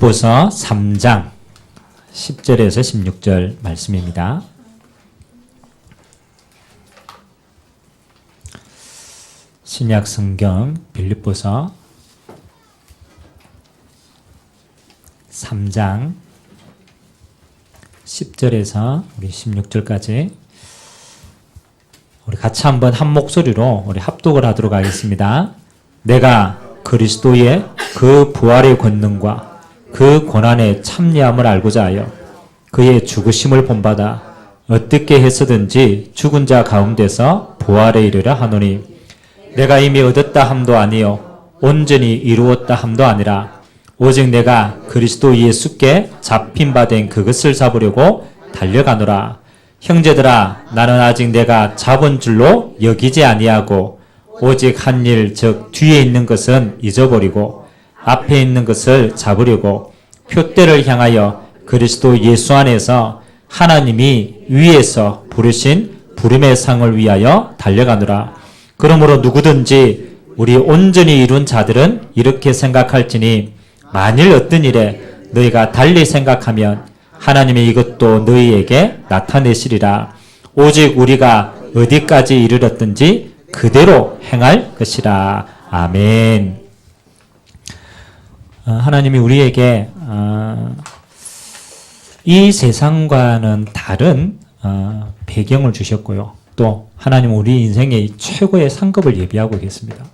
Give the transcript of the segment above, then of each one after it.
빌립보서 3장 10절에서 16절 말씀입니다. 신약 성경 빌립보서 3장 10절에서 우리 16절까지 우리 같이 한번 한 목소리로 우리 합독을 하도록 하겠습니다. 내가 그리스도의 그 부활의 권능과 그 고난의 참여함을 알고자 하여 그의 죽으심을 본받아 어떻게 해서든지 죽은 자 가운데서 부활에 이르려 하노니 내가 이미 얻었다 함도 아니요 온전히 이루었다 함도 아니라 오직 내가 그리스도 예수께 잡힌 바 된 그것을 잡으려고 달려가노라. 형제들아, 나는 아직 내가 잡은 줄로 여기지 아니하고 오직 한 일, 즉 뒤에 있는 것은 잊어버리고 앞에 있는 것을 잡으려고 표대를 향하여 그리스도 예수 안에서 하나님이 위에서 부르신 부름의 상을 위하여 달려가노라. 그러므로 누구든지 우리 온전히 이룬 자들은 이렇게 생각할지니 만일 어떤 일에 너희가 달리 생각하면 하나님이 이것도 너희에게 나타내시리라. 오직 우리가 어디까지 이르렀든지 그대로 행할 것이라. 아멘. 하나님이 우리에게 이 세상과는 다른 배경을 주셨고요. 또 하나님은 우리 인생의 최고의 상급을 예비하고 계십니다.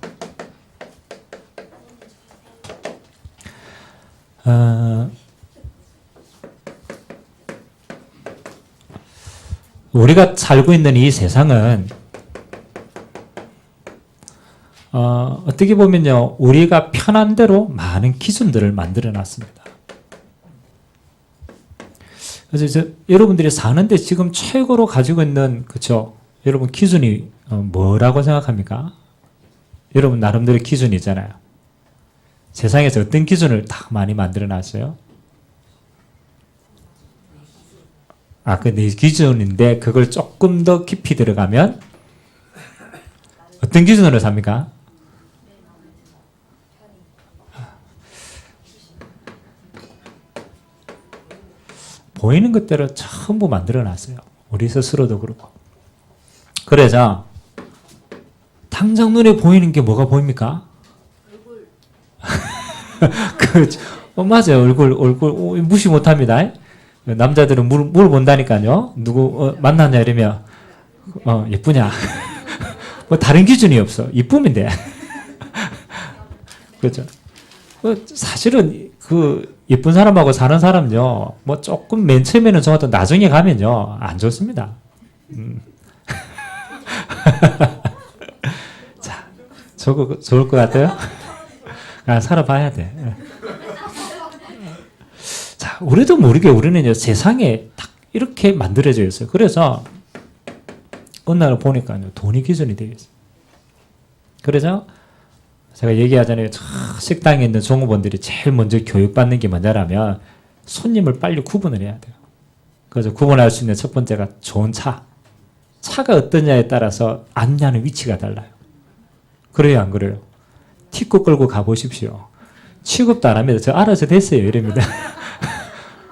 우리가 살고 있는 이 세상은 어떻게 보면요, 우리가 편한 대로 많은 기준들을 만들어 놨습니다. 그래서 여러분들이 사는데 지금 최고로 가지고 있는, 그쵸? 여러분 기준이 뭐라고 생각합니까? 여러분 나름대로 기준이 있잖아요. 세상에서 어떤 기준을 다 많이 만들어 놨어요? 그 내 기준인데 그걸 조금 더 깊이 들어가면 어떤 기준으로 삽니까? 보이는 것대로 전부 만들어 놨어요. 우리 스스로도 그렇고. 그래서 당장 눈에 보이는 게 뭐가 보입니까? 맞아요. 얼굴 무시 못합니다. 남자들은 물 본다니까요. 누구 만나냐 이러면 예쁘냐. 뭐 다른 기준이 없어. 이쁨면 돼. 그렇죠. 사실은 그 예쁜 사람하고 사는 사람요, 뭐 조금 맨 처음에는 좋아도 나중에 가면요 안 좋습니다. 자, 저거 좋을 것 같아요? 살아봐야 돼. 자, 우리도 모르게 우리는 세상에 딱 이렇게 만들어져 있어요. 그래서 어느 날 보니까요, 돈이 기준이 되겠어요. 그래서 제가 얘기하잖아요. 식당에 있는 종업원들이 제일 먼저 교육받는 게 뭐냐면 손님을 빨리 구분을 해야 돼요. 그래서 구분할 수 있는 첫 번째가 좋은 차. 차가 어떠냐에 따라서 앉냐는 위치가 달라요. 그래요, 안 그래요? 티코 끌고 가보십시오. 취급도 안 합니다. 저 알아서 됐어요. 이럽니다.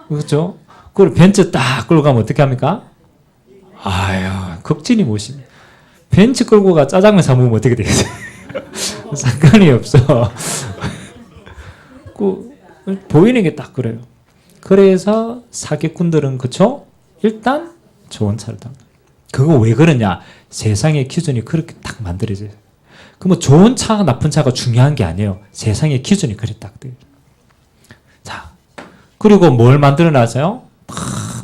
그렇죠? 그리고 벤츠 딱 끌고 가면 어떻게 합니까? 아유, 극진히 모십니다. 벤츠 끌고 가 짜장면 사 먹으면 어떻게 되겠어요? 상관이 없어. 보이는 게 딱 그래요. 그래서 사기꾼들은, 그쵸? 일단 좋은 차를 탑니다. 그거 왜 그러냐? 세상의 기준이 그렇게 딱 만들어져요. 그럼 좋은 차, 나쁜 차가 중요한 게 아니에요. 세상의 기준이 그래 딱 돼요. 자, 그리고 뭘 만들어 놨어요?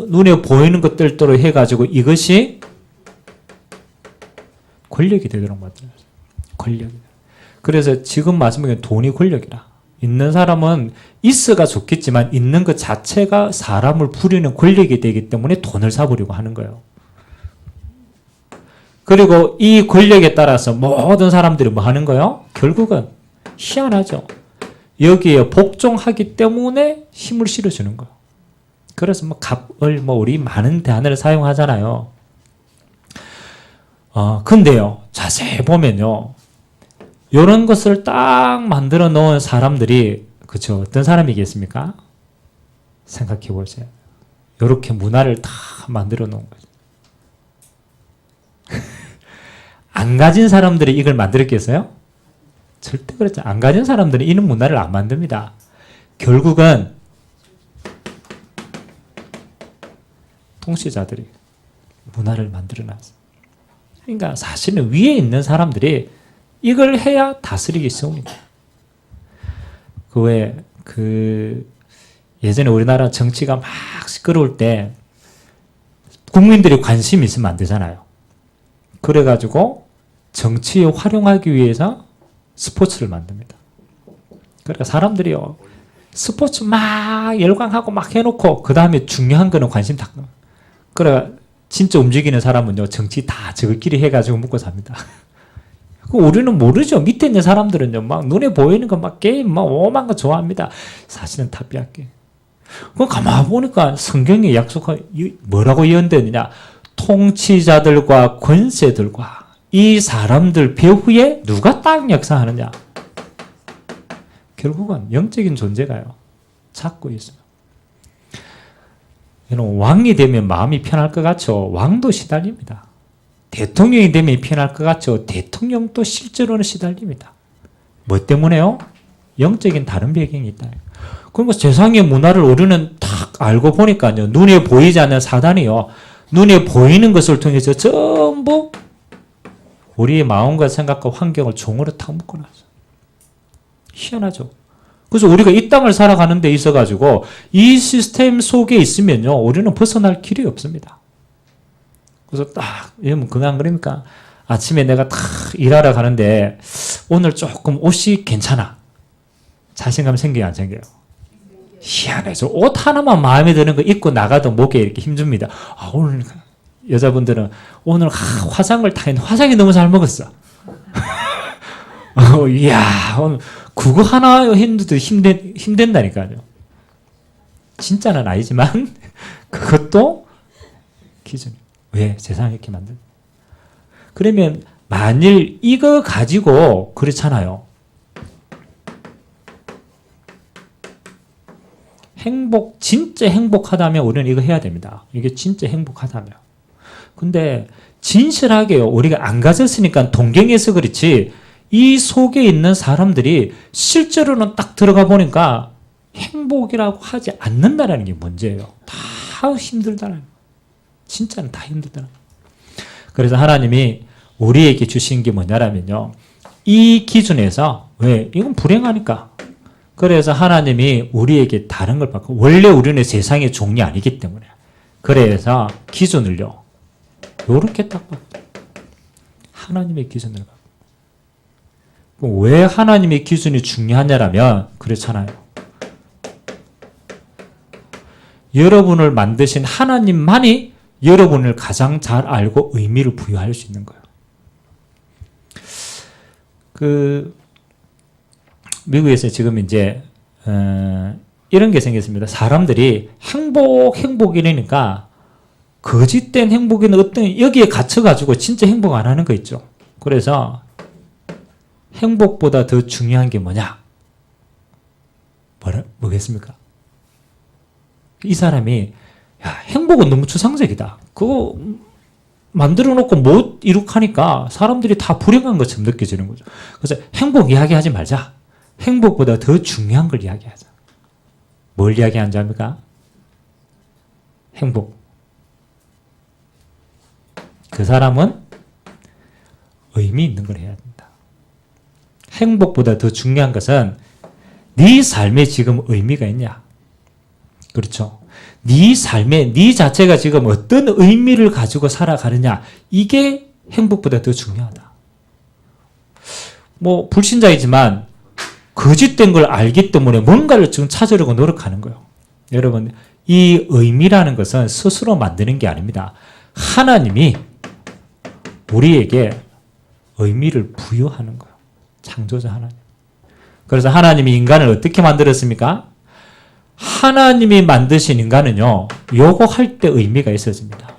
눈에 보이는 것들로 해가지고 이것이 권력이 되도록 만들어 놨어요. 권력이. 그래서 지금 말씀드린 돈이 권력이라. 있는 사람은 있어가 좋겠지만 있는 것 자체가 사람을 부리는 권력이 되기 때문에 돈을 사보려고 하는 거예요. 그리고 이 권력에 따라서 모든 사람들이 뭐 하는 거예요? 결국은 희한하죠. 여기에 복종하기 때문에 힘을 실어주는 거예요. 그래서 갑을 우리 많은 단어를 사용하잖아요. 근데요, 자세히 보면요, 이런 것을 딱 만들어 놓은 사람들이, 그쵸, 어떤 사람이겠습니까? 생각해 보세요. 이렇게 문화를 다 만들어 놓은 거죠. 안 가진 사람들이 이걸 만들었겠어요? 절대 그렇지. 안 가진 사람들은 이런 문화를 안 만듭니다. 결국은 통치자들이 문화를 만들어 놨어요. 그러니까 사실은 위에 있는 사람들이 이걸 해야 다스리기 쉬우니까. 예전에 우리나라 정치가 막 시끄러울 때 국민들이 관심이 있으면 안 되잖아요. 그래가지고 정치에 활용하기 위해서 스포츠를 만듭니다. 그러니까 사람들이요, 스포츠 막 열광하고 막 해놓고 그 다음에 중요한 거는 관심 다. 그래 진짜 움직이는 사람은요, 정치 다 저끼리 해가지고 먹고 삽니다. 우리는 모르죠. 밑에 있는 사람들은요, 막 눈에 보이는 거 막 게임 막 오만 거 좋아합니다. 사실은 다 빼앗겨. 그럼 가만 보니까 성경에 약속한 뭐라고 예언되느냐? 통치자들과 권세들과 이 사람들 배후에 누가 딱 역사하느냐? 결국은 영적인 존재가요, 찾고 있어요. 왕이 되면 마음이 편할 것 같죠? 왕도 시달립니다. 대통령이 되면 편할 것 같죠? 대통령도 실제로는 시달립니다. 뭐 때문에요? 영적인 다른 배경이 있다. 그러니까 세상의 문화를 우리는 딱 알고 보니까요, 눈에 보이지 않는 사단이요, 눈에 보이는 것을 통해서 전부 우리의 마음과 생각과 환경을 종으로 탁 묶어놨어요. 희한하죠? 그래서 우리가 이 땅을 살아가는 데 있어가지고 이 시스템 속에 있으면요, 우리는 벗어날 길이 없습니다. 그래서 딱, 여러분, 그거 안 그러니까 아침에 내가 딱 일하러 가는데 오늘 조금 옷이 괜찮아. 자신감 생겨요, 안 생겨요? 희한해서 옷 하나만 마음에 드는 거 입고 나가도 목에 이렇게 힘줍니다. 아, 오늘 여자분들은 오늘 화장을 다 했는데 화장이 너무 잘 먹었어. 이야, 오늘 그거 하나 했는데도 힘든다니까요. 진짜는 아니지만 그것도 기준이에요. 왜? 세상에 이렇게 만든? 그러면 만일 이거 가지고 그렇잖아요. 진짜 행복하다면 우리는 이거 해야 됩니다. 이게 진짜 행복하다면. 근데 진실하게요, 우리가 안 가졌으니까 동경해서 그렇지, 이 속에 있는 사람들이 실제로는 딱 들어가 보니까 행복이라고 하지 않는다라는 게 문제예요. 다 힘들다라는 거예요. 진짜는 다 힘들다라는 거예요. 그래서 하나님이 우리에게 주신 게 뭐냐라면요, 이 기준에서, 왜? 이건 불행하니까. 그래서 하나님이 우리에게 다른 걸 받고, 원래 우리는 세상의 종이 아니기 때문에. 그래서 기준을요, 요렇게 딱 받고, 하나님의 기준을 받고. 왜 하나님의 기준이 중요하냐라면 그렇잖아요. 여러분을 만드신 하나님만이 여러분을 가장 잘 알고 의미를 부여할 수 있는 거예요. 미국에서 지금 이제 이런 게 생겼습니다. 사람들이 행복이라니까 거짓된 행복이는 어떤 여기에 갇혀가지고 진짜 행복 안 하는 거 있죠. 그래서 행복보다 더 중요한 게 뭐냐? 뭐겠습니까? 이 사람이, 야, 행복은 너무 추상적이다. 그거 만들어 놓고 못 이룩하니까 사람들이 다 불행한 것처럼 느껴지는 거죠. 그래서 행복 이야기하지 말자. 행복보다 더 중요한 걸 이야기하자. 뭘 이야기하는 줄 압니까? 행복. 그 사람은 의미 있는 걸 해야 된다. 행복보다 더 중요한 것은 네 삶에 지금 의미가 있냐? 그렇죠? 네 삶에 네 자체가 지금 어떤 의미를 가지고 살아가느냐, 이게 행복보다 더 중요하다. 뭐 불신자이지만 거짓된 걸 알기 때문에 뭔가를 지금 찾으려고 노력하는 거예요. 여러분, 이 의미라는 것은 스스로 만드는 게 아닙니다. 하나님이 우리에게 의미를 부여하는 거예요. 창조자 하나님. 그래서 하나님이 인간을 어떻게 만들었습니까? 하나님이 만드신 인간은요, 요거 할 때 의미가 있어집니다.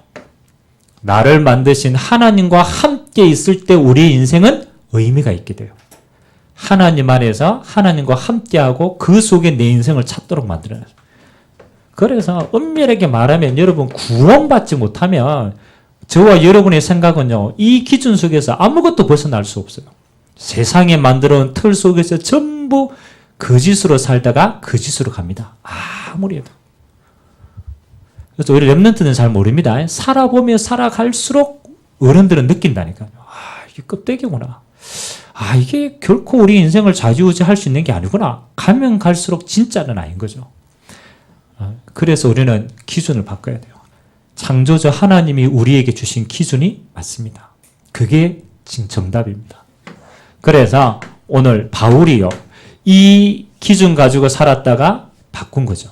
나를 만드신 하나님과 함께 있을 때 우리 인생은 의미가 있게 돼요. 하나님 안에서 하나님과 함께하고 그 속에 내 인생을 찾도록 만들어놨어요. 그래서 엄밀하게 말하면 여러분 구원받지 못하면 저와 여러분의 생각은요, 이 기준 속에서 아무것도 벗어날 수 없어요. 세상에 만들어 놓은 틀 속에서 전부 거짓으로 살다가 거짓으로 갑니다. 아무리 해도. 그래서 우리 렘넌트는 잘 모릅니다. 살아보면 살아갈수록 어른들은 느낀다니까요. 이게 껍데기구나. 이게 결코 우리 인생을 좌지우지할 수 있는 게 아니구나. 가면 갈수록 진짜는 아닌 거죠. 그래서 우리는 기준을 바꿔야 돼요. 창조주 하나님이 우리에게 주신 기준이 맞습니다. 그게 지금 정답입니다. 그래서 오늘 바울이요, 이 기준 가지고 살았다가 바꾼 거죠.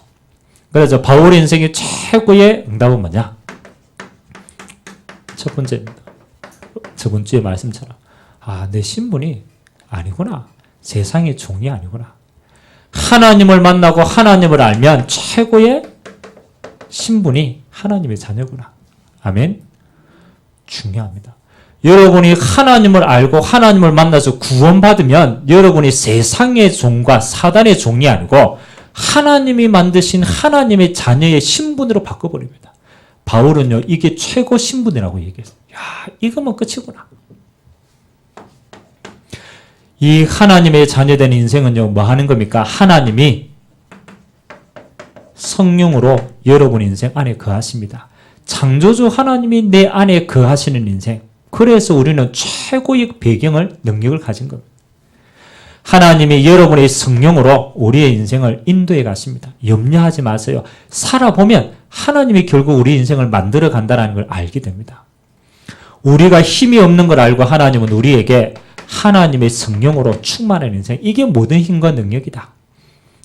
그래서 바울의 인생의 최고의 응답은 뭐냐? 첫 번째입니다. 저번 주에 말씀처럼 내 신분이 아니구나. 세상의 종이 아니구나. 하나님을 만나고 하나님을 알면 최고의 신분이 하나님의 자녀구나. 아멘. 중요합니다. 여러분이 하나님을 알고 하나님을 만나서 구원받으면 여러분이 세상의 종과 사단의 종이 아니고 하나님이 만드신 하나님의 자녀의 신분으로 바꿔버립니다. 바울은요, 이게 최고 신분이라고 얘기했어요. 이거면 끝이구나. 이 하나님의 자녀된 인생은요, 뭐 하는 겁니까? 하나님이 성령으로 여러분 인생 안에 거하십니다. 창조주 하나님이 내 안에 거하시는 인생. 그래서 우리는 최고의 배경을, 능력을 가진 겁니다. 하나님이 여러분의 성령으로 우리의 인생을 인도해 가십니다. 염려하지 마세요. 살아보면 하나님이 결국 우리 인생을 만들어 간다는 걸 알게 됩니다. 우리가 힘이 없는 걸 알고 하나님은 우리에게 하나님의 성령으로 충만한 인생, 이게 모든 힘과 능력이다.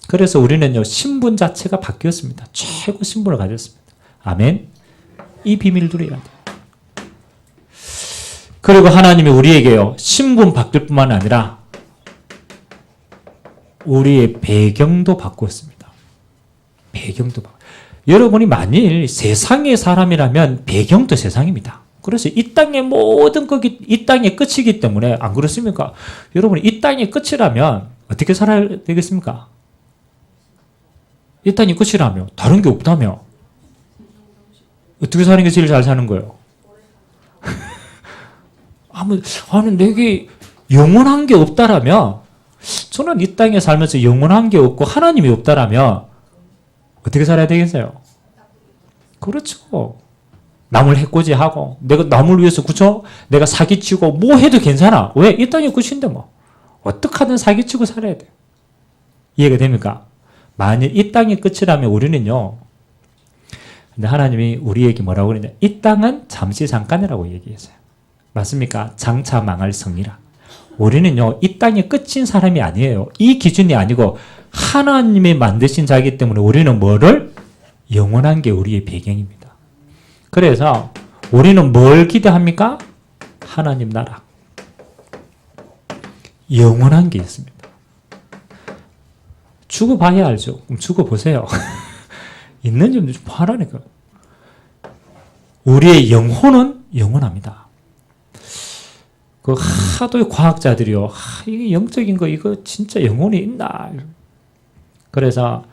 그래서 우리는요, 신분 자체가 바뀌었습니다. 최고 신분을 가졌습니다. 아멘. 이 비밀을 누려야 돼요. 그리고 하나님이 우리에게요, 신분 바뀔 뿐만 아니라 우리의 배경도 바꾸었습니다. 배경도 바꾸었습니다. 여러분이 만일 세상의 사람이라면 배경도 세상입니다. 그래서 이 땅의 모든 것이 이 땅의 끝이기 때문에, 안 그렇습니까? 여러분이 이 땅의 끝이라면 어떻게 살아야 되겠습니까? 이 땅이 끝이라며, 다른 게 없다며, 어떻게 사는 게 제일 잘 사는 거예요? 아니, 내게 영원한 게 없다라면, 저는 이 땅에 살면서 영원한 게 없고 하나님이 없다라면 어떻게 살아야 되겠어요? 그렇죠. 남을 해코지하고, 내가 남을 위해서, 그쵸? 내가 사기치고, 뭐 해도 괜찮아. 왜? 이 땅이 끝인데 뭐. 어떻게 하든 사기치고 살아야 돼. 이해가 됩니까? 만약 이 땅이 끝이라면 우리는요, 근데 하나님이 우리에게 뭐라고 그러냐? 이 땅은 잠시 잠깐이라고 얘기했어요. 맞습니까? 장차 망할 성이라. 우리는요, 이 땅이 끝인 사람이 아니에요. 이 기준이 아니고 하나님이 만드신 자이기 때문에 우리는 뭐를? 영원한 게 우리의 배경입니다. 그래서 우리는 뭘 기대합니까? 하나님 나라. 영원한 게 있습니다. 죽어봐야 알죠. 그럼 죽어보세요. 있는지 없는지 봐라니까. 우리의 영혼은 영원합니다. 그 하도 과학자들이요, 이게 영적인 거 이거 진짜 영혼이 있나? 그래서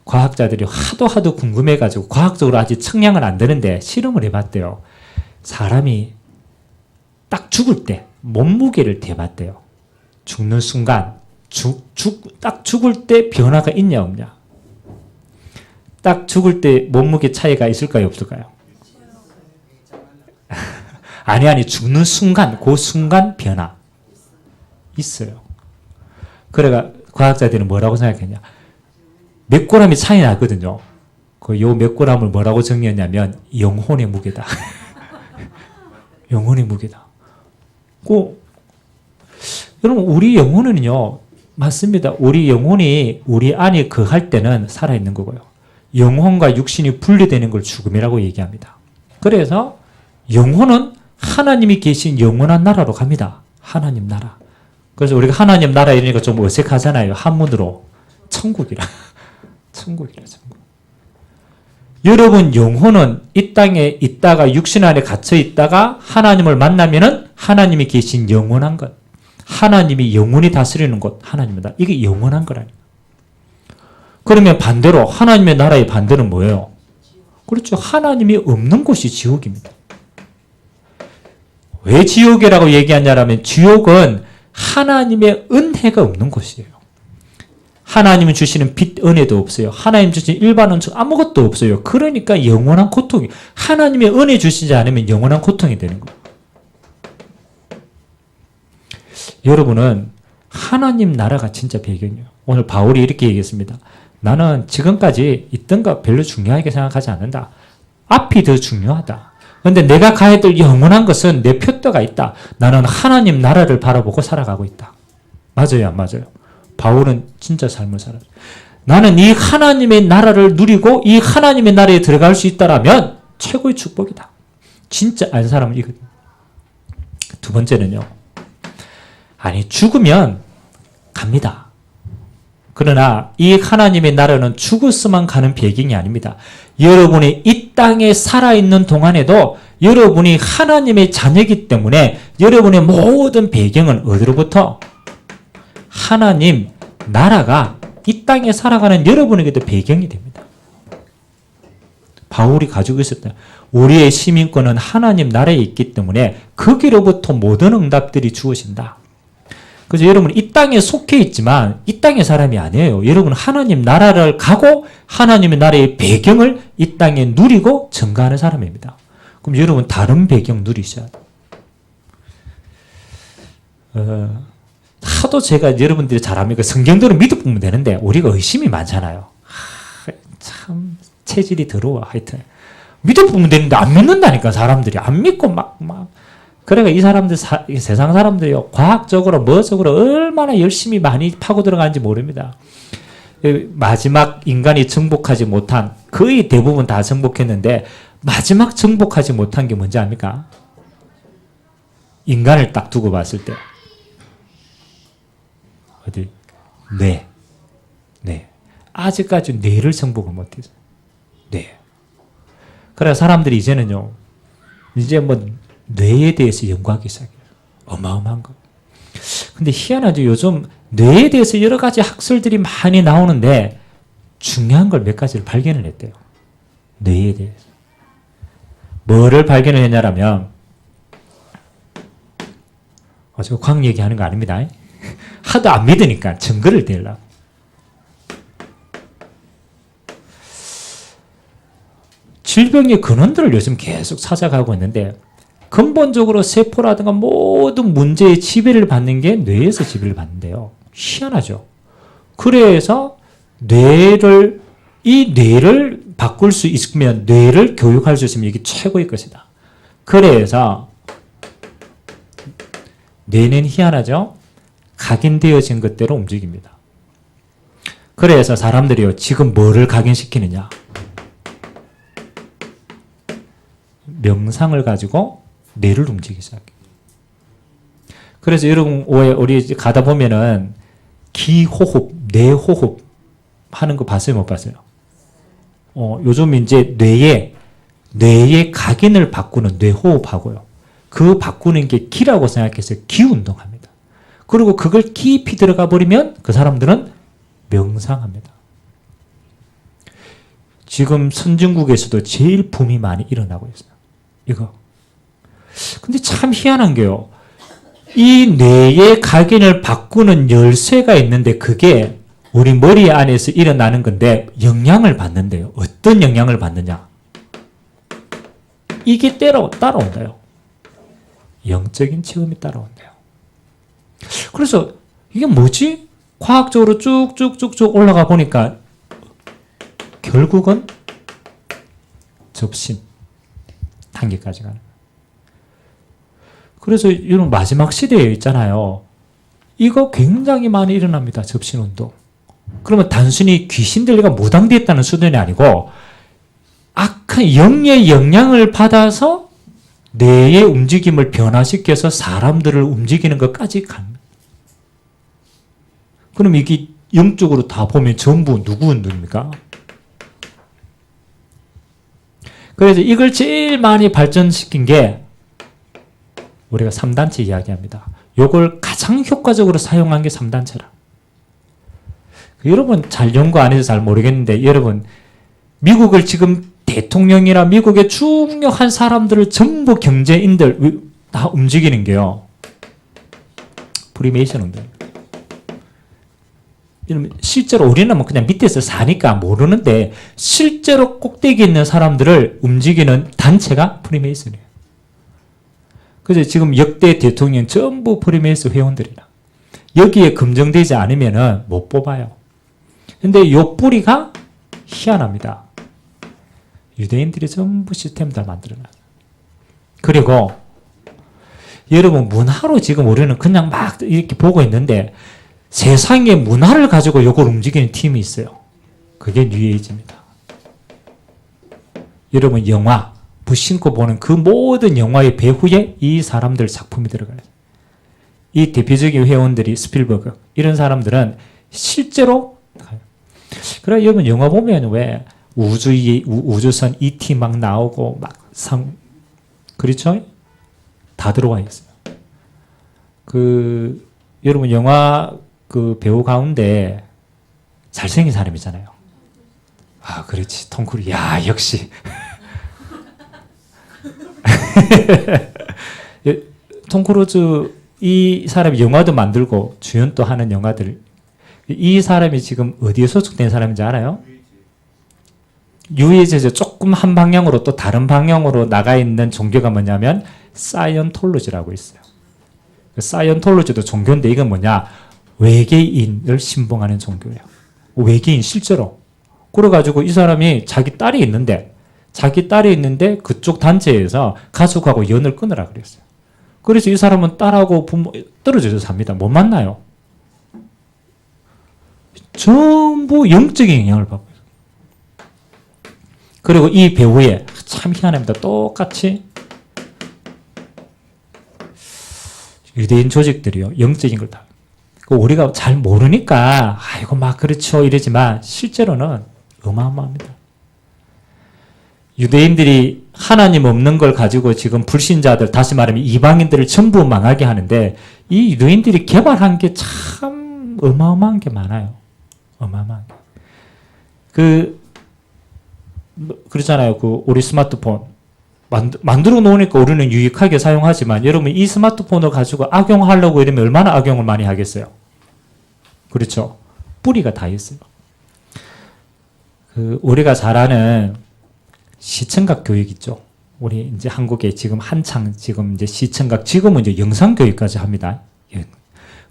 과학자들이 하도 궁금해가지고 과학적으로 아직 측량은 안 되는데 실험을 해봤대요. 사람이 딱 죽을 때 몸무게를 대봤대요. 죽는 순간 딱 죽을 때 변화가 있냐 없냐? 딱 죽을 때 몸무게 차이가 있을까요 없을까요? 아니 죽는 순간, 그 순간 변화 있어요. 그래가 과학자들은 뭐라고 생각했냐? 몇 그램이 차이 나거든요. 요 몇 그램을 뭐라고 정의했냐면 영혼의 무게다. 영혼의 무게다. 여러분, 우리 영혼은요, 맞습니다. 우리 영혼이 우리 안에 거할 때는 살아있는 거고요. 영혼과 육신이 분리되는 걸 죽음이라고 얘기합니다. 그래서 영혼은 하나님이 계신 영원한 나라로 갑니다. 하나님 나라. 그래서 우리가 하나님 나라 이러니까 좀 어색하잖아요. 한문으로. 천국이라. 천국이라, 천국. 여러분, 영혼은 이 땅에 있다가 육신 안에 갇혀 있다가 하나님을 만나면은 하나님이 계신 영원한 것. 하나님이 영원히 다스리는 곳, 하나님이다. 이게 영원한 거라니까. 그러면 반대로 하나님의 나라의 반대는 뭐예요? 그렇죠. 하나님이 없는 곳이 지옥입니다. 왜 지옥이라고 얘기하냐면 지옥은 하나님의 은혜가 없는 곳이에요. 하나님이 주시는 빛 은혜도 없어요. 하나님 주시는 일반 은총 아무것도 없어요. 그러니까 영원한 고통이, 하나님의 은혜 주시지 않으면 영원한 고통이 되는 거예요. 여러분은 하나님 나라가 진짜 배경이에요. 오늘 바울이 이렇게 얘기했습니다. 나는 지금까지 있던 거 별로 중요하게 생각하지 않는다. 앞이 더 중요하다. 그런데 내가 가야 될 영원한 것은 내 표대가 있다. 나는 하나님 나라를 바라보고 살아가고 있다. 맞아요, 안 맞아요? 바울은 진짜 삶을 살아요. 나는 이 하나님의 나라를 누리고 이 하나님의 나라에 들어갈 수 있다라면 최고의 축복이다. 진짜 안 사람은 이거든요. 두 번째는요. 아니, 죽으면 갑니다. 그러나 이 하나님의 나라는 죽었으면 가는 배경이 아닙니다. 여러분이 이 땅에 살아있는 동안에도 여러분이 하나님의 자녀이기 때문에 여러분의 모든 배경은 어디로부터? 하나님 나라가 이 땅에 살아가는 여러분에게도 배경이 됩니다. 바울이 가지고 있었다. 우리의 시민권은 하나님 나라에 있기 때문에 거기로부터 모든 응답들이 주어진다. 그래서 여러분 이 땅에 속해 있지만 이 땅의 사람이 아니에요. 여러분 하나님 나라를 가고 하나님의 나라의 배경을 이 땅에 누리고 증거하는 사람입니다. 그럼 여러분 다른 배경 누리셔야 돼요. 하도 제가 여러분들이 잘합니까? 성경대로 믿어보면 되는데 우리가 의심이 많잖아요. 참 체질이 더러워. 하여튼 믿어보면 되는데 안 믿는다니까. 사람들이 안 믿고 막 그러니까 이 사람들 세상 사람들이요 과학적으로 뭐적으로 얼마나 열심히 많이 파고 들어가는지 모릅니다. 마지막 인간이 정복하지 못한, 거의 대부분 다 정복했는데 마지막 정복하지 못한 게 뭔지 압니까? 인간을 딱 두고 봤을 때 어디? 뇌. 아직까지 뇌를 정복을 못했어요. 뇌. 그래서 사람들이 이제는요, 이제 뭐 뇌에 대해서 연구하기 시작해요. 어마어마한 거. 근데 희한하죠. 요즘 뇌에 대해서 여러 가지 학설들이 많이 나오는데 중요한 걸 몇 가지를 발견을 했대요. 뇌에 대해서. 뭐를 발견을 했냐라면, 저 과학 얘기하는 거 아닙니다. 하도 안 믿으니까 증거를 대려고. 질병의 근원들을 요즘 계속 찾아가고 있는데 근본적으로 세포라든가 모든 문제의 지배를 받는 게 뇌에서 지배를 받는데요. 희한하죠. 그래서 이 뇌를 바꿀 수 있으면, 뇌를 교육할 수 있으면 이게 최고의 것이다. 그래서 뇌는 희한하죠. 각인되어진 것대로 움직입니다. 그래서 사람들이요, 지금 뭐를 각인시키느냐? 명상을 가지고 뇌를 움직이기 시작해요. 그래서 여러분, 우리 가다 보면은 기호흡, 뇌호흡 하는 거 봤어요? 못 봤어요? 요즘 이제 뇌의 각인을 바꾸는 뇌호흡하고요. 그 바꾸는 게 기라고 생각해서 기운동합니다. 그리고 그걸 깊이 들어가 버리면 그 사람들은 명상합니다. 지금 선진국에서도 제일 붐이 많이 일어나고 있어요. 이거. 근데 참 희한한 게요. 이 뇌의 각인을 바꾸는 열쇠가 있는데 그게 우리 머리 안에서 일어나는 건데 영향을 받는데요. 어떤 영향을 받느냐? 이게 따라온다요. 영적인 체험이 따라온대요. 그래서 이게 뭐지? 과학적으로 쭉쭉쭉쭉 올라가 보니까 결국은 접신 단계까지 가는. 그래서 이런 마지막 시대에 있잖아요. 이거 굉장히 많이 일어납니다. 접신운동. 그러면 단순히 귀신들과 무당되었다는 수준이 아니고 악한 영의 영향을 받아서 뇌의 움직임을 변화시켜서 사람들을 움직이는 것까지 갑니다. 그럼 이게 영적으로 다 보면 전부 누구 운동입니까? 그래서 이걸 제일 많이 발전시킨 게 우리가 3단체 이야기합니다. 이걸 가장 효과적으로 사용한 게 3단체라. 여러분 잘 연구 안 해서 잘 모르겠는데 여러분 미국을 지금 대통령이나 미국의 중요한 사람들을 전부 경제인들 다 움직이는 게요. 프리메이션 운동. 실제로 우리는 뭐 그냥 밑에서 사니까 모르는데 실제로 꼭대기에 있는 사람들을 움직이는 단체가 프리메이슨이에요. 그래서 지금 역대 대통령 전부 프리메이슨 회원들이라. 여기에 검증되지 않으면 못 뽑아요. 근데 요 뿌리가 희한합니다. 유대인들이 전부 시스템을 다 만들어놔요. 그리고 여러분 문화로 지금 우리는 그냥 막 이렇게 보고 있는데 세상의 문화를 가지고 이걸 움직이는 팀이 있어요. 그게 뉴에이지입니다. 여러분 영화, 무심코 보는 그 모든 영화의 배후에 이 사람들 작품이 들어가요. 이 대표적인 회원들이 스필버그 이런 사람들은 실제로 그래 여러분 영화 보면 왜 우주선 ET 막 나오고 막 그렇죠? 다 들어와 있어요. 여러분 영화 배우 가운데 잘생긴 사람이잖아요. 아, 그렇지. 톰 크루즈. 야, 역시. 톰 크루즈 이 사람이 영화도 만들고 주연도 하는 영화들. 이 사람이 지금 어디에 소속된 사람인지 알아요? 유해제죠. 조금 한 방향으로 또 다른 방향으로 나가 있는 종교가 뭐냐면 사이언톨로지라고 있어요. 사이언톨로지도 종교인데 이건 뭐냐? 외계인을 신봉하는 종교예요. 외계인 실제로. 그래가지고 이 사람이 자기 딸이 있는데 그쪽 단체에서 가족하고 연을 끊으라 그랬어요. 그래서 이 사람은 딸하고 부모 떨어져서 삽니다. 못 만나요. 전부 영적인 영향을 받고 있어요. 그리고 이 배우에 참 희한합니다. 똑같이 유대인 조직들이요. 영적인 걸 다. 우리가 잘 모르니까 아이고 막 그렇죠 이러지만 실제로는 어마어마합니다. 유대인들이 하나님 없는 걸 가지고 지금 불신자들 다시 말하면 이방인들을 전부 망하게 하는데 이 유대인들이 개발한 게 참 어마어마한 게 많아요. 어마어마한 게. 그렇잖아요. 우리 스마트폰 만들어 놓으니까 우리는 유익하게 사용하지만 여러분 이 스마트폰을 가지고 악용하려고 이러면 얼마나 악용을 많이 하겠어요. 그렇죠. 뿌리가 다 있어요. 우리가 잘 아는 시청각 교육 있죠. 우리 이제 한국에 지금 한창 지금 이제 시청각 지금은 이제 영상 교육까지 합니다.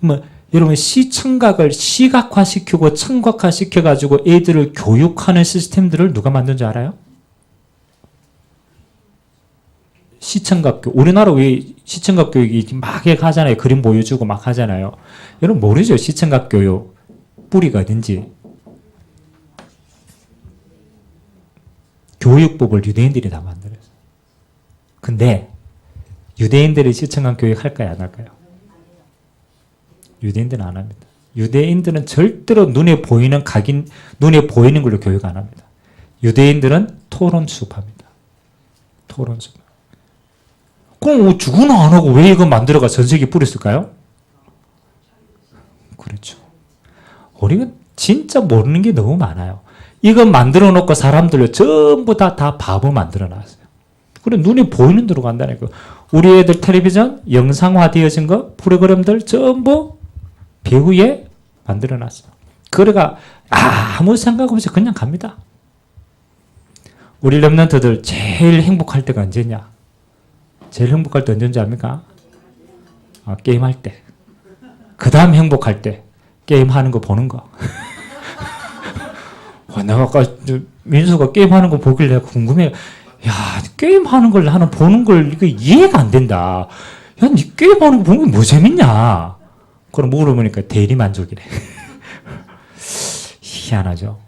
그러면 여러분 시청각을 시각화시키고 청각화시켜가지고 애들을 교육하는 시스템들을 누가 만든지 알아요? 시청각 교육. 우리나라 왜 시청각 교육이 막 하잖아요. 그림 보여주고 막 하잖아요. 여러분 모르죠? 시청각 교육 뿌리가 어딘지. 교육법을 유대인들이 다 만들었어요. 근데 유대인들이 시청각 교육 할까요? 안 할까요? 유대인들은 안 합니다. 유대인들은 절대로 눈에 보이는 걸로 교육 안 합니다. 유대인들은 토론 수업합니다. 토론 수업. 그럼 죽어는 안 하고 왜 이거 만들어가 전 세계에 뿌렸을까요? 그렇죠. 우리가 진짜 모르는 게 너무 많아요. 이거 만들어 놓고 사람들을 전부 다 바보 만들어 놨어요. 그래, 눈에 보이는 대로 간다니까. 우리 애들 텔레비전 영상화 되어진 거, 프로그램들 전부 배후에 만들어 놨어요. 그래가 아무 생각 없이 그냥 갑니다. 우리 렘넌트들 제일 행복할 때가 언제냐? 제일 행복할 때 언제인지 압니까? 게임할 때. 그 다음 행복할 때. 게임하는 거 보는 거. 내가 아까 민수가 게임하는 거 보길래 궁금해. 야, 게임하는 걸 나는 보는 걸 이거 이해가 안 된다. 야, 니 게임하는 거 보는 게 뭐 재밌냐? 그럼 물어보니까 대리만족이래. 희한하죠.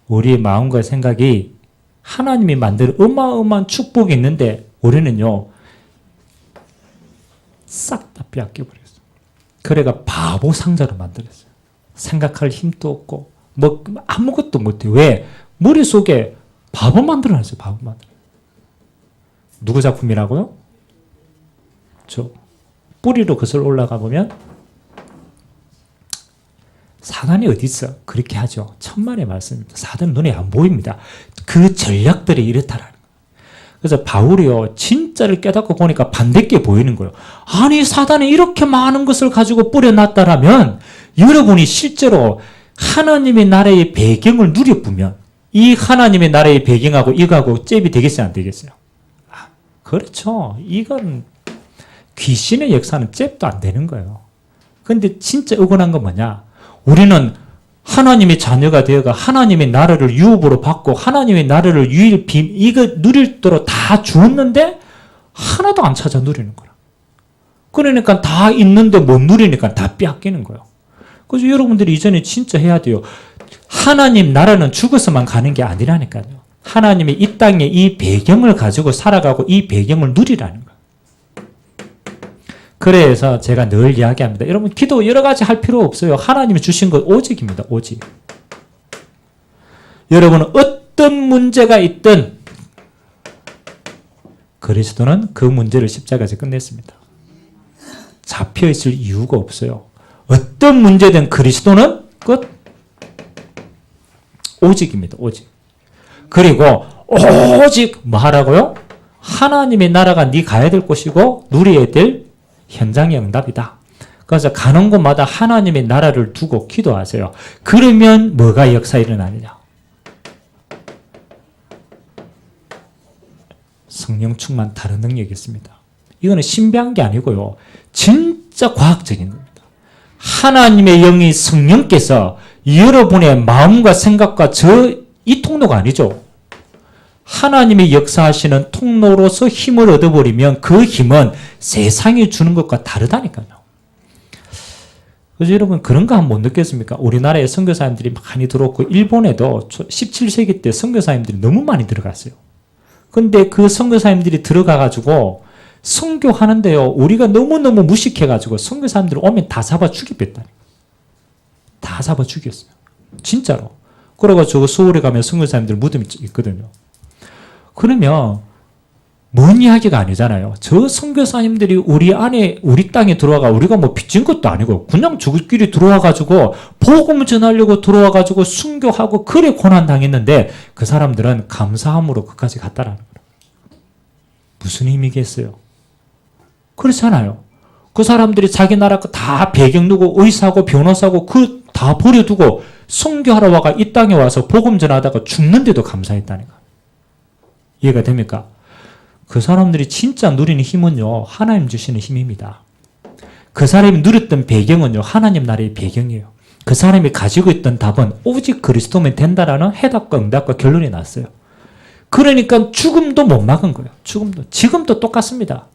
우리의 마음과 생각이 하나님이 만든 어마어마한 축복이 있는데 우리는요 싹 다 빼앗겨버렸어요. 그래가 바보 상자로 만들었어요. 생각할 힘도 없고 뭐 아무것도 못해. 왜? 머릿속에 바보 만들어놨어요. 바보 만들어. 누구 작품이라고요? 뿌리로 거슬러 올라가 보면 사단이 어디 있어? 그렇게 하죠. 천만의 말씀입니다. 사단은 눈에 안 보입니다. 그 전략들이 이렇다라는 거예요. 그래서 바울이요, 진짜를 깨닫고 보니까 반대께 보이는 거예요. 아니, 사단이 이렇게 많은 것을 가지고 뿌려놨다라면 여러분이 실제로 하나님의 나라의 배경을 누려보면 이 하나님의 나라의 배경하고 이거하고 잽이 되겠어요, 안 되겠어요? 아, 그렇죠. 이건 귀신의 역사는 잽도 안 되는 거예요. 근데 진짜 억울한 건 뭐냐? 우리는 하나님의 자녀가 되어가 하나님의 나라를 유업으로 받고 하나님의 나라를 이거 누릴도록 다 주었는데 하나도 안 찾아 누리는 거라. 그러니까 다 있는데 못 누리니까 다 빼앗기는 거예요. 그래서 여러분들이 이전에 진짜 해야 돼요. 하나님 나라는 죽어서만 가는 게 아니라니까요. 하나님이 이 땅에 이 배경을 가지고 살아가고 이 배경을 누리라는 거예요. 그래서 제가 늘 이야기합니다. 여러분, 기도 여러 가지 할 필요 없어요. 하나님이 주신 것 오직입니다. 오직. 여러분은 어떤 문제가 있든 그리스도는 그 문제를 십자가에서 끝냈습니다. 잡혀있을 이유가 없어요. 어떤 문제든 그리스도는 끝. 오직입니다. 오직. 그리고 오직 뭐 하라고요? 하나님의 나라가 네 가야 될 곳이고 누려야 될 현장의 응답이다. 그래서 가는 곳마다 하나님의 나라를 두고 기도하세요. 그러면 뭐가 역사에 일어나느냐? 성령 충만 다른 능력이 있습니다. 이거는 신비한 게 아니고요. 진짜 과학적인 겁니다. 하나님의 영이 성령께서 여러분의 마음과 생각과 이 통로가 아니죠. 하나님이 역사하시는 통로로서 힘을 얻어버리면 그 힘은 세상이 주는 것과 다르다니까요. 그래서 여러분 그런 거 한번 못 느꼈습니까? 우리나라에 선교사님들이 많이 들어왔고 일본에도 17세기 때 선교사님들이 너무 많이 들어갔어요. 근데 그 선교사님들이 들어가가지고 선교하는데요. 우리가 너무너무 무식해가지고 선교사님들 오면 다 잡아 죽이겠다니. 다 잡아 죽였어요. 진짜로. 그래가지고 서울에 가면 선교사님들 무덤이 있거든요. 그러면 뭔 이야기가 아니잖아요. 저 선교사님들이 우리 땅에 들어와가 우리가 뭐 빚진 것도 아니고 그냥 저끼리 들어와가지고 복음을 전하려고 들어와가지고 순교하고 그래 고난 당했는데 그 사람들은 감사함으로 끝까지 갔다라는 거예요. 무슨 의미겠어요? 그렇잖아요. 그 사람들이 자기 나라 거 다 배경 두고 의사고 변호사고 그 다 버려두고 순교하러 와가 이 땅에 와서 복음 전하다가 죽는데도 감사했다니까. 이해가 됩니까? 그 사람들이 진짜 누리는 힘은요, 하나님 주시는 힘입니다. 그 사람이 누렸던 배경은요, 하나님 나라의 배경이에요. 그 사람이 가지고 있던 답은 오직 그리스도면 된다라는 해답과 응답과 결론이 났어요. 그러니까 죽음도 못 막은 거예요. 죽음도. 지금도 똑같습니다.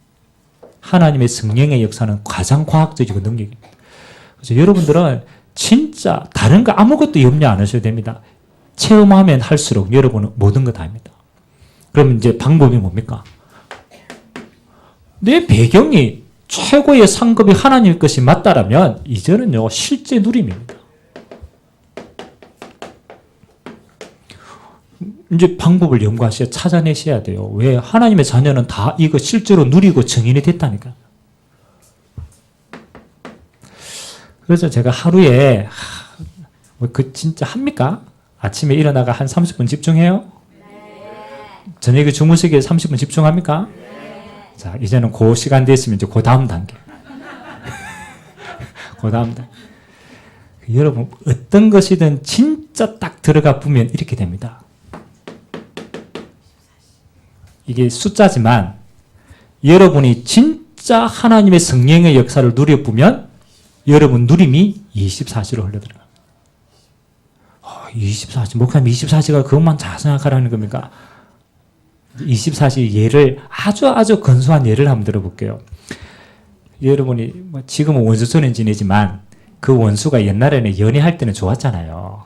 하나님의 성령의 역사는 가장 과학적이고 능력입니다. 그래서 여러분들은 진짜 다른 거 아무것도 염려 안 하셔도 됩니다. 체험하면 할수록 여러분은 모든 거 다 합니다. 그럼 이제 방법이 뭡니까? 내 배경이 최고의 상급이 하나님의 것이 맞다라면 이제는요 실제 누림입니다. 이제 방법을 연구하셔야 찾아내셔야 돼요. 왜? 하나님의 자녀는 다 이거 실제로 누리고 증인이 됐다니까. 그래서 제가 하루에 그 진짜 합니까? 아침에 일어나가 한 30분 집중해요? 저녁에 주무시기에 30분 집중합니까? 자, 이제는 그 시간 됐으면 이제 그 다음 단계. 그 다음 단계. 여러분, 어떤 것이든 진짜 딱 들어가 보면 이렇게 됩니다. 이게 숫자지만 여러분이 진짜 하나님의 성령의 역사를 누려보면 여러분 누림이 24시로 흘러들어갑니다. 24시, 목사님 24시가 그것만 잘 생각하라는 겁니까? 24시 예를 아주 근소한 예를 한번 들어볼게요. 여러분이 지금은 원수촌에 지내지만 그 원수가 옛날에는 연애할 때는 좋았잖아요.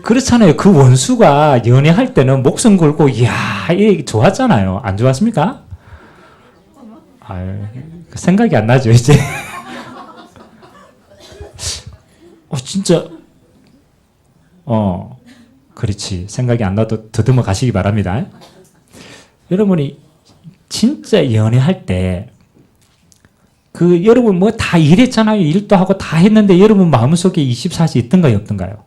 그렇잖아요. 그 원수가 연애할 때는 목숨 걸고 이야 이게 좋았잖아요. 안 좋았습니까? 생각이 안 나죠 이제. 진짜 그렇지. 생각이 안 나도 더듬어 가시기 바랍니다. 여러분이 진짜 연애할 때 여러분 뭐 다 일했잖아요. 일도 하고 다 했는데 여러분 마음속에 24시 있던가요, 없던가요?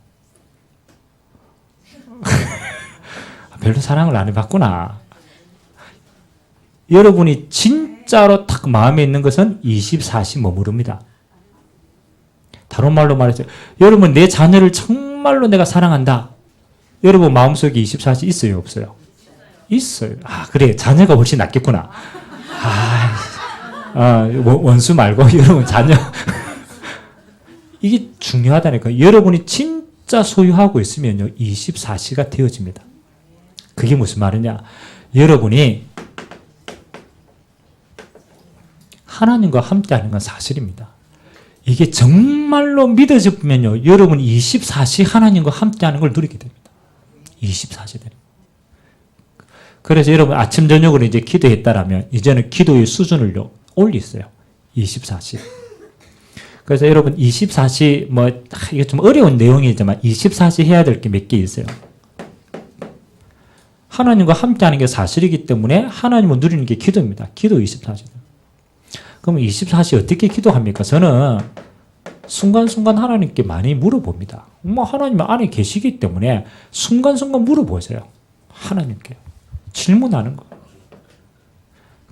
별로 사랑을 안 해봤구나. 여러분이 진짜로 딱 마음에 있는 것은 24시 머무릅니다. 다른 말로 말해서 여러분 내 자녀를 정말로 내가 사랑한다. 여러분 마음속에 24시 있어요, 없어요? 있어요. 아, 그래. 자녀가 훨씬 낫겠구나. 원수 말고 여러분 자녀. 이게 중요하다니까요. 여러분이 진짜 소유하고 있으면요, 24시가 되어집니다. 그게 무슨 말이냐? 여러분이 하나님과 함께 하는 건 사실입니다. 이게 정말로 믿어지면요, 여러분 24시 하나님과 함께 하는 걸 누리게 됩니다. 24시 됩니다. 그래서 여러분 아침 저녁으로 이제 기도했다라면 이제는 기도의 수준을 올리세요. 24시. 그래서 여러분 24시 이게 좀 어려운 내용이지만 24시 해야 될 게 몇 개 있어요. 하나님과 함께 하는 게 사실이기 때문에 하나님을 누리는 게 기도입니다. 기도 24시. 그럼 24시 어떻게 기도합니까? 저는 순간순간 하나님께 많이 물어봅니다. 하나님 안에 계시기 때문에 순간순간 물어보세요. 하나님께. 질문하는 거.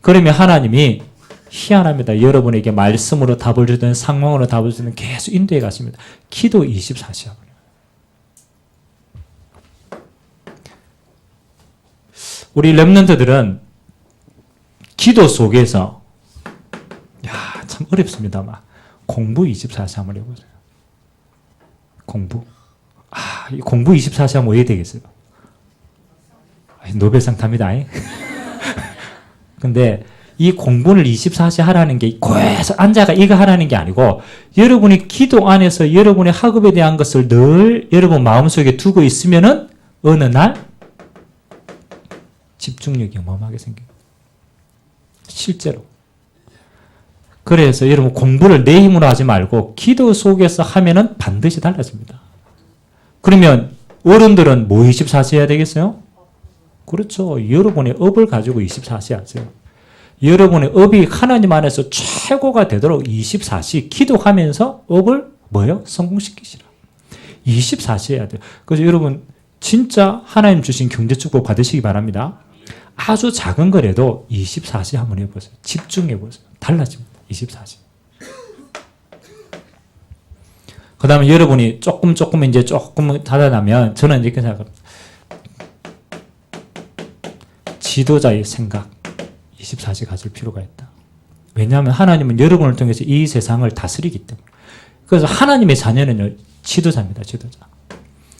그러면 하나님이 희한합니다. 여러분에게 말씀으로 답을 주든 상황으로 답을 주든 계속 인도해 가십니다. 기도 24시 하고요. 우리 렘넌트들은 기도 속에서 참 어렵습니다만 공부 24시 한번 해보세요. 공부. 공부 24시 하면 왜 되겠어요? 노벨상 탑니다. 근데 이 공부를 24시 하라는 게 계속 앉아가 이거 하라는 게 아니고 여러분이 기도 안에서 여러분의 학업에 대한 것을 늘 여러분 마음속에 두고 있으면은 어느 날 집중력이 어마어마하게 생깁니다. 실제로. 그래서 여러분 공부를 내 힘으로 하지 말고 기도 속에서 하면은 반드시 달라집니다. 그러면 어른들은 뭐 24시 해야 되겠어요? 그렇죠. 여러분의 업을 가지고 24시 하세요. 여러분의 업이 하나님 안에서 최고가 되도록 24시 기도하면서 업을 성공시키시라. 24시 해야 돼요. 그래서 여러분 진짜 하나님 주신 경제 축복 받으시기 바랍니다. 아주 작은 거라도 24시 한번 해보세요. 집중해보세요. 달라집니다. 24시. 그 다음에 여러분이 조금 하다 나면 저는 이렇게 생각합니다. 지도자의 생각 24시 가질 필요가 있다. 왜냐하면 하나님은 여러분을 통해서 이 세상을 다스리기 때문에. 그래서 하나님의 자녀는요, 지도자입니다. 지도자.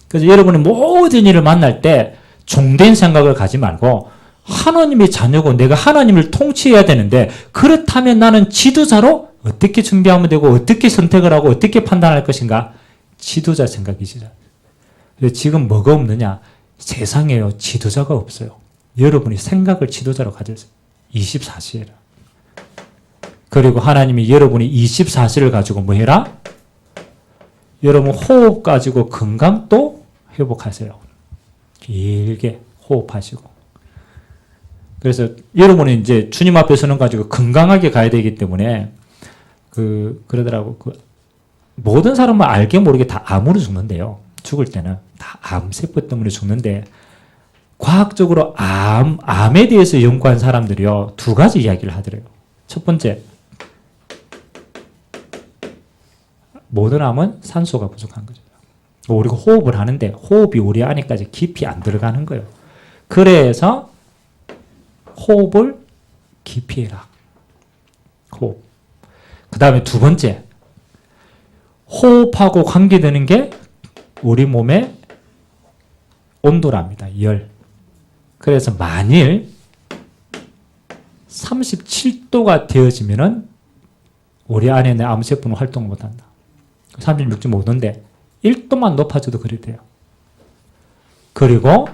그래서 여러분이 모든 일을 만날 때 종된 생각을 가지 말고 하나님의 자녀고 내가 하나님을 통치해야 되는데 그렇다면 나는 지도자로 어떻게 준비하면 되고 어떻게 선택을 하고 어떻게 판단할 것인가? 지도자 생각이시죠. 지금 뭐가 없느냐? 세상에요. 지도자가 없어요. 여러분이 생각을 지도자로 가져서 24시 해라. 그리고 하나님이 여러분이 24시를 가지고 뭐 해라? 여러분 호흡 가지고 건강도 회복하세요. 길게 호흡하시고. 그래서 여러분이 이제 주님 앞에 서는 가지고 건강하게 가야 되기 때문에 그러더라고. 모든 사람은 알게 모르게 다 암으로 죽는데요. 죽을 때는 다 암세포 때문에 죽는데 과학적으로 암에 대해서 연구한 사람들이요, 두 가지 이야기를 하더래요. 첫 번째, 모든 암은 산소가 부족한 거죠. 우리가 호흡을 하는데 호흡이 우리 안에까지 깊이 안 들어가는 거예요. 그래서 호흡을 깊이 해라. 호흡. 그 다음에 두 번째, 호흡하고 관계되는 게 우리 몸의 온도랍니다. 열. 그래서 만일 37도가 되어지면은 우리 안에 있는 암세포는 활동을 못한다. 36.5도인데 1도만 높아져도 그래 돼요. 그리고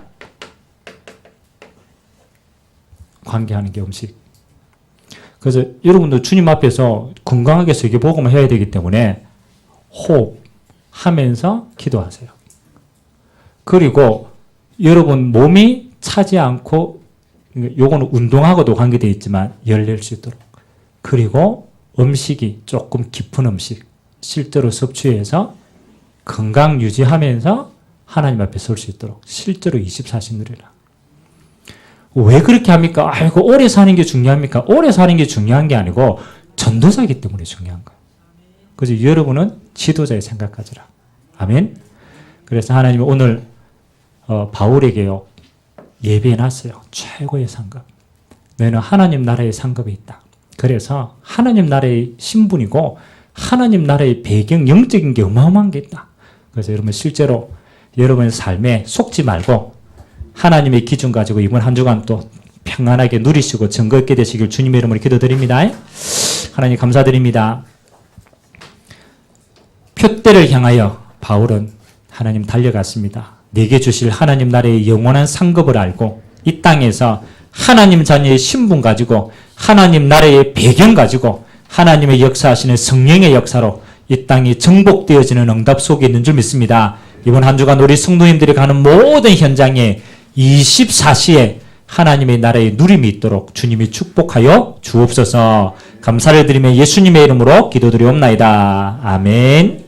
관계하는 게 음식. 그래서 여러분도 주님 앞에서 건강하게 세계복음을 해야 되기 때문에 호흡하면서 기도하세요. 그리고 여러분 몸이 차지 않고, 요거는 운동하고도 관계되어 있지만 열 낼 수 있도록. 그리고 음식이 조금 깊은 음식 실제로 섭취해서 건강 유지하면서 하나님 앞에 설 수 있도록 실제로 24시 누리라. 왜 그렇게 합니까? 아이고 오래 사는 게 중요합니까? 오래 사는 게 중요한 게 아니고 전도자이기 때문에 중요한 거예요. 그래서 여러분은 지도자의 생각 가지라. 아멘. 그래서 하나님이 오늘 바울에게요 예배해놨어요. 최고의 상급. 너희는 하나님 나라의 상급이 있다. 그래서 하나님 나라의 신분이고 하나님 나라의 배경, 영적인 게 어마어마한 게 있다. 그래서 여러분 실제로 여러분의 삶에 속지 말고 하나님의 기준 가지고 이번 한 주간 또 평안하게 누리시고 증거 있게 되시길 주님의 이름으로 기도드립니다. 하나님 감사드립니다. 표대를 향하여 바울은 하나님 달려갔습니다. 내게 주실 하나님 나라의 영원한 상급을 알고 이 땅에서 하나님 자녀의 신분 가지고 하나님 나라의 배경 가지고 하나님의 역사하시는 성령의 역사로 이 땅이 정복되어지는 응답 속에 있는 줄 믿습니다. 이번 한 주간 우리 성도님들이 가는 모든 현장에 24시에 하나님의 나라의 누림이 있도록 주님이 축복하여 주옵소서. 감사를 드리며 예수님의 이름으로 기도드리옵나이다. 아멘.